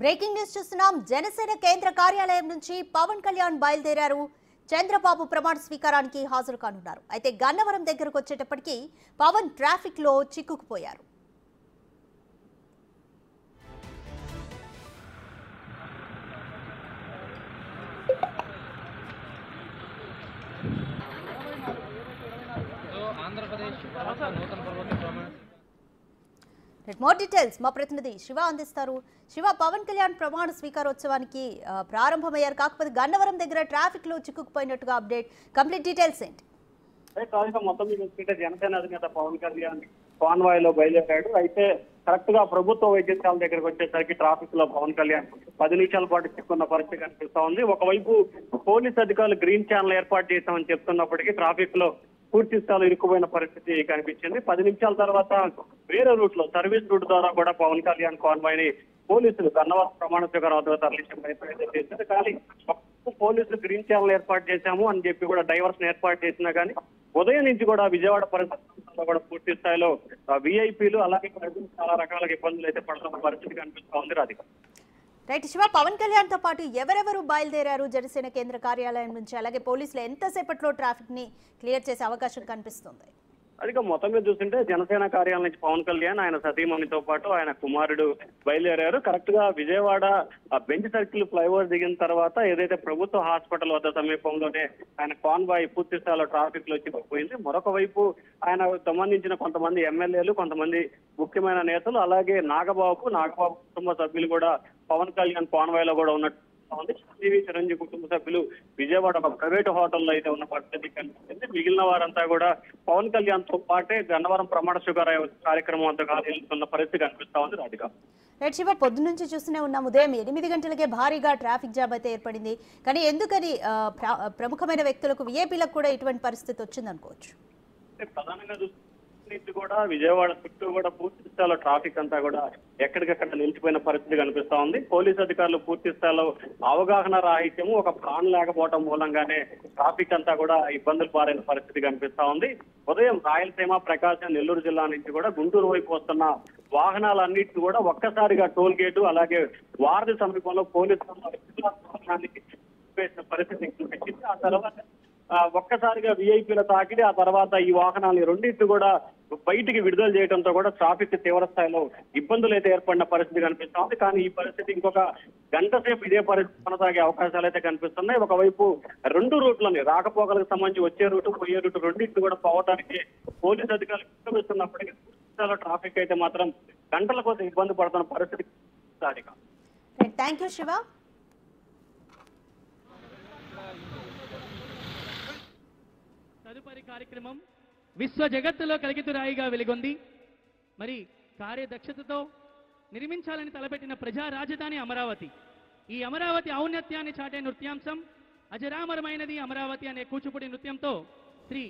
Breaking news చూస్తున్నాం. జనసేన కేంద్ర కార్యాలయం నుంచి పవన్ కళ్యాణ్ బయలుదేరారు. చంద్రబాబు ప్రమాణ స్వీకారానికి హాజరు కానున్నారు. అయితే గన్నవరం దగ్గరకు వచ్చేటప్పటికి పవన్ ట్రాఫిక్ లో చిక్కుకుపోయారు. మోర్ డీటెయిల్స్ మా ప్రతినిధి శివ అందిస్తారు. శివ, పవన్ కళ్యాణ్ ప్రమాణ స్వీకారోత్సవానికి ప్రారంభమయ్యారు. కాకపోతే గన్నవరం దగ్గర ట్రాఫిక్ లో చిక్కుకుపోయినట్టుగా అప్డేట్. కంప్లీట్ డీటెయిల్స్ ఏంటి? మొత్తం జనసేన అధినేత పవన్ కళ్యాణ్ కాన్వాయ్ లో బయలుదేరాడు. అయితే కరెక్ట్ గా ప్రభుత్వ వైద్యశాల దగ్గరకు వచ్చేసరికి ట్రాఫిక్ లో పవన్ కళ్యాణ్ 10 నిమిషాల పాటు చిక్కున్న పరిస్థితి కనిపిస్తా ఉంది. ఒకవైపు పోలీస్ అధికారులు గ్రీన్ ఛానల్ ఏర్పాటు చేశామని చెప్తున్నప్పటికీ ట్రాఫిక్ లో పూర్తి స్థాయిలో ఇరుక్కుపోయిన పరిస్థితి కనిపించింది. 10 నిమిషాల తర్వాత వేరే రూట్ లో సర్వీస్ రూట్ ద్వారా కూడా పవన్ కళ్యాణ్ కాన్వాయ్ ని పోలీసులు గన్నవరం ప్రమాణ స్వీకారం తరలించే ప్రయత్నం చేశారు. కానీ పోలీసులు గ్రీన్ ఛానల్ ఏర్పాటు చేశాము అని చెప్పి కూడా డైవర్షన్ ఏర్పాటు చేసినా కానీ ఉదయం నుంచి కూడా విజయవాడ పరిసరాల్లో కూడా పూర్తి స్థాయిలో విఐపీలు అలాగే ప్రజలు చాలా రకాల ఇబ్బందులు అయితే పడుతున్న పరిస్థితి కనిపిస్తా ఉంది. రాధిక. రైట్ శివ, పవన్ కళ్యాణ్ తో పాటు ఎవరెవరు బయలుదేరారు జనసేన కేంద్ర కార్యాలయం నుంచి? అలాగే పోలీసులు ఎంతసేపట్లో ట్రాఫిక్ ని క్లియర్ చేసే అవకాశం కనిపిస్తుంది? అదిగా మొత్తం మీద చూస్తుంటే జనసేన కార్యాలయం నుంచి పవన్ కళ్యాణ్ ఆయన సతీమణితో పాటు ఆయన కుమారుడు బయలుదేరారు. కరెక్ట్ గా విజయవాడ బెంచ్ సర్కిల్ ఫ్లైఓవర్ దిగిన తర్వాత ఏదైతే ప్రభుత్వ హాస్పిటల్ వద్ద సమీపంలోనే ఆయన కాన్వాయ్ పూర్తి స్థాయిలో ట్రాఫిక్ లో చిక్కుపోయింది. మరొక వైపు ఆయన సంబంధించిన కొంతమంది ఎమ్మెల్యేలు, కొంతమంది ముఖ్యమైన నేతలు, అలాగే నాగబాబు కుటుంబ సభ్యులు కూడా పవన్ కళ్యాణ్ కాన్వాయ్ లో కూడా ఉన్నట్టు చిరంజీవి కుటుంబ సభ్యులు విజయవాడ ఒక ప్రైవేట్ హోటల్లో అయితే ఉన్న పరిస్థితి కనిపిస్తుంది. మిగిలిన వారంతా కూడా పవన్ కళ్యాణ్ తో పాటే గన్నవరం ప్రమాణ స్వీకారం కార్యక్రమం వద్ద వెళ్తున్న పరిస్థితి కనిపిస్తా ఉంది. రాధిక. రైట్ శివ, పొద్దు నుంచి చూస్తూనే ఉన్నాం. ఉదయం 8 గంటలకే భారీగా ట్రాఫిక్ జామ్ అయితే ఏర్పడింది. కానీ ఎందుకని ప్రముఖమైన వ్యక్తులకు, విఐపీలకు కూడా ఇటువంటి పరిస్థితి వచ్చింది అనుకోవచ్చు? ప్రధానంగా కూడా విజయవాడ చుట్టూ కూడా పూర్తి స్థాయిలో ట్రాఫిక్ అంతా కూడా ఎక్కడికక్కడ నిలిచిపోయిన పరిస్థితి కనిపిస్తా ఉంది. పోలీసు అధికారులు పూర్తి స్థాయిలో అవగాహన రాహిత్యము, ఒక ప్లాన్ లేకపోవడం మూలంగానే ట్రాఫిక్ అంతా కూడా ఇబ్బందులు పారైన పరిస్థితి కనిపిస్తా ఉంది. ఉదయం రాయలసీమ, ప్రకాశం, నెల్లూరు జిల్లా నుంచి కూడా గుంటూరు వైపు వస్తున్న వాహనాలన్నింటినీ కూడా ఒక్కసారిగా టోల్ గేటు అలాగే వారధి సమీపంలో పోలీసులు వేసిన పరిస్థితి కనిపించింది. ఆ తర్వాత ఒక్కసారిగా విఐపీల తాకిడి, ఆ తర్వాత ఈ వాహనాలు రెండింటిని కూడా బయటికి విడుదల చేయడంతో కూడా ట్రాఫిక్ తీవ్ర స్థాయిలో ఇబ్బందులు అయితే ఏర్పడిన పరిస్థితి కనిపిస్తా ఉంది. కానీ ఈ పరిస్థితి ఇంకొక గంట సేపు ఇదే పరిస్థితి కొనసాగే అవకాశాలు అయితే కనిపిస్తున్నాయి. ఒకవైపు 2 రూట్లని రాకపోకలకు సంబంధించి వచ్చే రూటు, పోయే రూటు రెండింటిని కూడా పోవడానికి పోలీసు అధికారులు ఇస్తున్నప్పటికీ ట్రాఫిక్ అయితే మాత్రం గంటల కోసం ఇబ్బంది పడుతున్న పరిస్థితి. Thank you Shiva. తదుపరి కార్యక్రమం విశ్వ జగత్తులో కలిగితురాయిగా వెలుగొంది. మరి కార్యదక్షతతో నిర్మించాలని తలపెట్టిన ప్రజా రాజధాని అమరావతి. ఈ అమరావతి ఔన్నత్యాన్ని చాటే నృత్యాంశం అజరామరమైనది అమరావతి అనే కూచిపూడి నృత్యంతో శ్రీ